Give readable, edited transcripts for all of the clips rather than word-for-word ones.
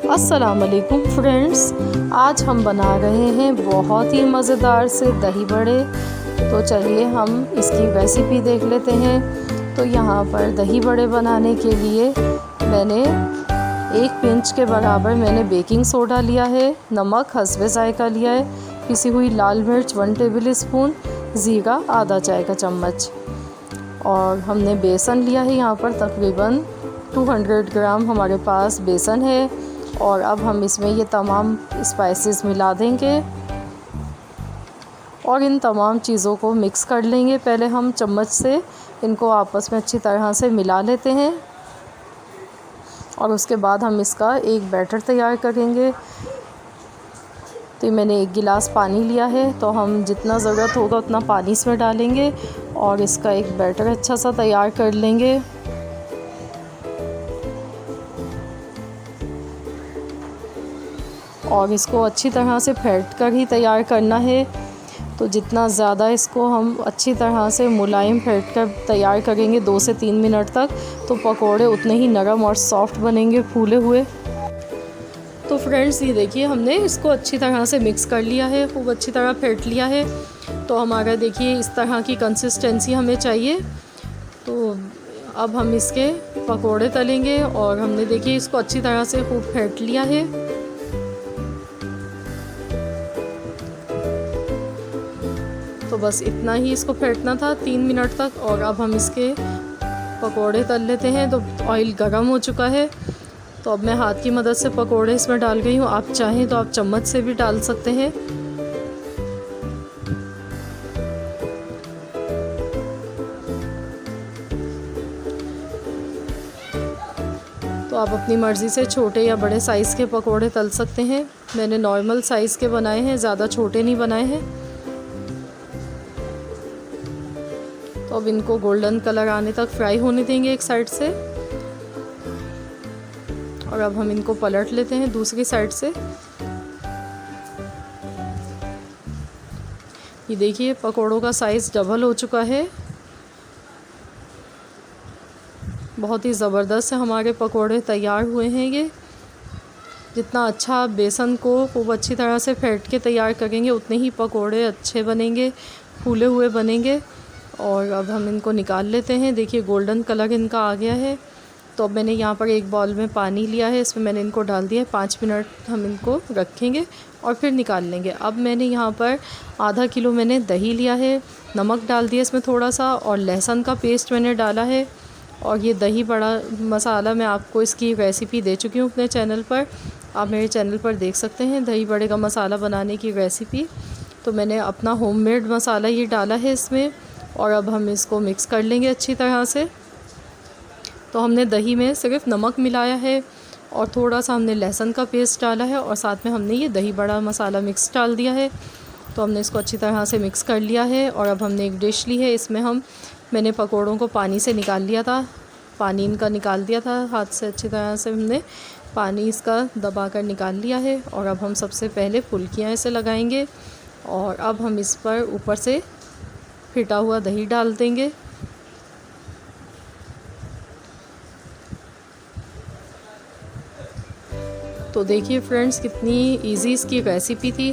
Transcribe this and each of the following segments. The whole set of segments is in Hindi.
अस्सलाम वालेकुम फ्रेंड्स, आज हम बना रहे हैं बहुत ही मज़ेदार से दही बड़े। तो चलिए हम इसकी रेसिपी देख लेते हैं। तो यहाँ पर दही बड़े बनाने के लिए मैंने 1 पिंच के बराबर मैंने बेकिंग सोडा लिया है, नमक हस्बे जायका लिया है, पिसी हुई लाल मिर्च 1 टेबल स्पून, ज़ीरा आधा चाय का चम्मच, और हमने बेसन लिया है। यहाँ पर तकरीबन 200 ग्राम हमारे पास बेसन है। और अब हम इसमें ये तमाम स्पाइसेस मिला देंगे और इन तमाम चीज़ों को मिक्स कर लेंगे। पहले हम चम्मच से इनको आपस में अच्छी तरह से मिला लेते हैं और उसके बाद हम इसका एक बैटर तैयार करेंगे। तो मैंने 1 गिलास पानी लिया है, तो हम जितना ज़रूरत होगा उतना पानी इसमें डालेंगे और इसका एक बैटर अच्छा सा तैयार कर लेंगे। और इसको अच्छी तरह से फेंट कर ही तैयार करना है। तो जितना ज़्यादा इसको हम अच्छी तरह से मुलायम फेंट कर तैयार करेंगे 2 से 3 मिनट तक, तो पकोड़े उतने ही नरम और सॉफ्ट बनेंगे, फूले हुए। तो फ्रेंड्स, ये देखिए हमने इसको अच्छी तरह से मिक्स कर लिया है, खूब अच्छी तरह फेंट लिया है। तो हमारा देखिए इस तरह की कंसिस्टेंसी हमें चाहिए। तो अब हम इसके पकोड़े तलेंगे और हमने देखिए इसको अच्छी तरह से खूब फेंट लिया है। तो बस इतना ही इसको फेंटना था 3 मिनट तक। और अब हम इसके पकोड़े तल लेते हैं। तो ऑयल गरम हो चुका है, तो अब मैं हाथ की मदद से पकोड़े इसमें डाल गई हूँ। आप चाहें तो आप चम्मच से भी डाल सकते हैं। तो आप अपनी मर्ज़ी से छोटे या बड़े साइज़ के पकोड़े तल सकते हैं। मैंने नॉर्मल साइज़ के बनाए हैं, ज़्यादा छोटे नहीं बनाए हैं। तो अब इनको गोल्डन कलर आने तक फ्राई होने देंगे एक साइड से। और अब हम इनको पलट लेते हैं दूसरी साइड से। ये देखिए पकोड़ों का साइज़ डबल हो चुका है। बहुत ही ज़बरदस्त से हमारे पकोड़े तैयार हुए हैं। ये जितना अच्छा आप बेसन को खूब अच्छी तरह से फेंट के तैयार करेंगे उतने ही पकोड़े अच्छे बनेंगे, फूले हुए बनेंगे। और अब हम इनको निकाल लेते हैं। देखिए गोल्डन कलर इनका आ गया है। तो अब मैंने यहाँ पर एक बाउल में पानी लिया है, इसमें मैंने इनको डाल दिया है। 5 मिनट हम इनको रखेंगे और फिर निकाल लेंगे। अब मैंने यहाँ पर आधा किलो मैंने दही लिया है, नमक डाल दिया इसमें थोड़ा सा, और लहसुन का पेस्ट मैंने डाला है। और ये दही बड़ा मसाला मैं आपको इसकी रेसिपी दे चुकी हूँ अपने चैनल पर, आप मेरे चैनल पर देख सकते हैं दही बड़े का मसाला बनाने की रेसिपी। तो मैंने अपना होममेड मसाला ये डाला है इसमें। और अब हम इसको मिक्स कर लेंगे अच्छी तरह से। तो हमने दही में सिर्फ नमक मिलाया है और थोड़ा सा हमने लहसुन का पेस्ट डाला है और साथ में हमने ये दही बड़ा मसाला मिक्स डाल दिया है। तो हमने इसको अच्छी तरह से मिक्स कर लिया है। और अब हमने एक डिश ली है, इसमें मैंने पकोड़ों को पानी से निकाल लिया था, पानी इनका निकाल दिया था हाथ से, अच्छी तरह से हमने पानी इसका दबा कर निकाल लिया है। और अब हम सबसे पहले फुल्कियाँ इसे लगाएंगे और अब हम इस पर ऊपर से फिटा हुआ दही डाल देंगे। तो देखिए फ्रेंड्स कितनी इजी इसकी रेसिपी थी।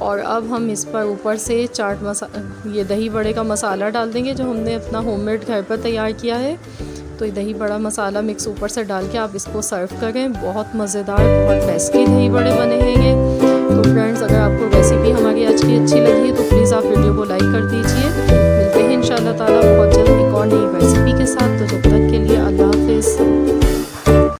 और अब हम इस पर ऊपर से चाट मसाला, ये दही बड़े का मसाला डाल देंगे जो हमने अपना होममेड घर पर तैयार किया है। तो ये दही बड़ा मसाला मिक्स ऊपर से डाल के आप इसको सर्व करें। बहुत मज़ेदार, बहुत टेस्टी दही बड़े बने हैं ये। तो फ्रेंड्स, अगर आपको रेसिपी हमारी आज की अच्छी लगी है तो प्लीज़ आप वीडियो को लाइक कर दीजिए।